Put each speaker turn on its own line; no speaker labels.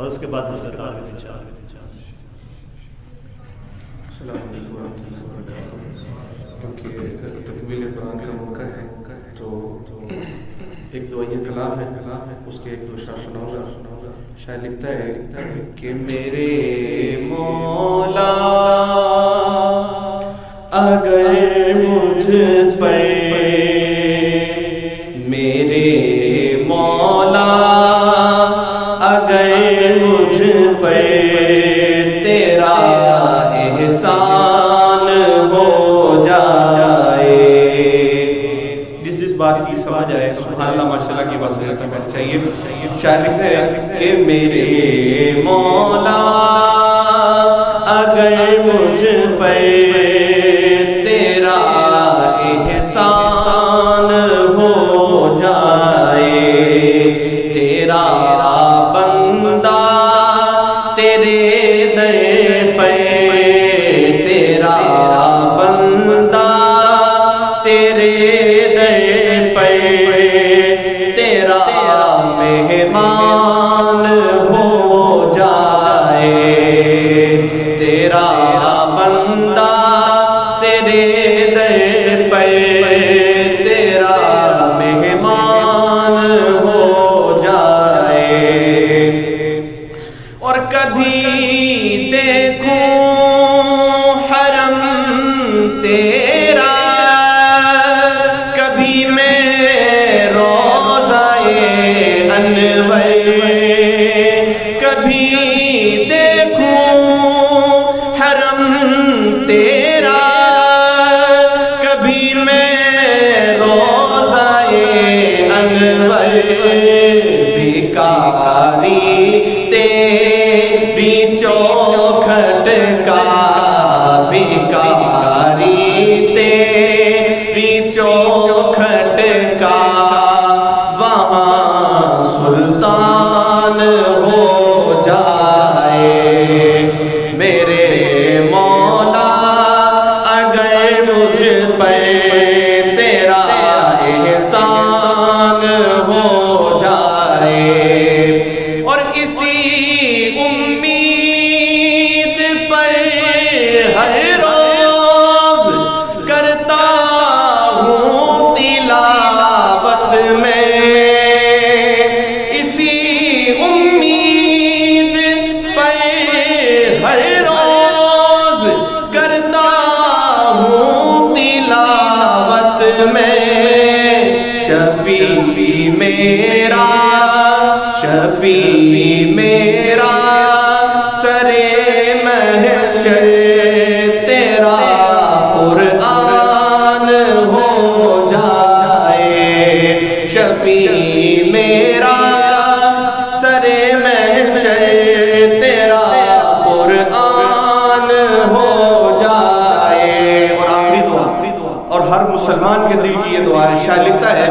اور اس کے بعد دوسرے تار کے نیچے
السلام علیکم ورحمۃ اللہ وبرکاتہ۔ کیونکہ تکمیل قرآن کا موقع ہے تو ایک دعائیہ کلام ہے، اس کے ایک دو اشعار سناؤں گا۔ شاعر لکھتا ہے کہ میرے مولا اگر مجھ پر، میرے مولا اگر مجھ پر تیرا احسان ہو جائے، جس بات کی سمجھ آئے سبحان اللہ ماشاء اللہ کی بات سننا تک چاہیے۔ شاعر لکھتا ہے کہ میرے مولا اگر مجھ پر تیرا احسان ہو جائے، تیرا بندہ تیرے در پر، تیرا بندہ تیرے در پر، تیرا مہمان ہو جائے، تیرا بندہ تیرے در پر، تیرا مہمان ہو جائے۔ اور کبھی دیکھوں حرم تیرا، کبھی میں روضہ انور، کبھی دیکھوں حرم تیرا، کبھی میں روضہ انور، بھکاری تیری چوکھٹ کا، بھکاری تیری چوکھٹ کا، وہاں سلطان ہو جائے۔ میرے مولا اگر مجھ پر تیرا احسان ہو جائے، اور اسی امید پر ہر روز کرتا ہوں تلاوت میں، اسی امید پر ہر روز کرتا ہوں تلاوت میں، شفیع میرا، شفیع میرا سرے محشر تیرا قرآن ہو جائے، شفیع میرا سرے محشر تیرا قرآن ہو جائے۔ اور آخری دعا، اور ہر مسلمان کے دل کی یہ دعا ہے۔ شاعر لکھتا ہے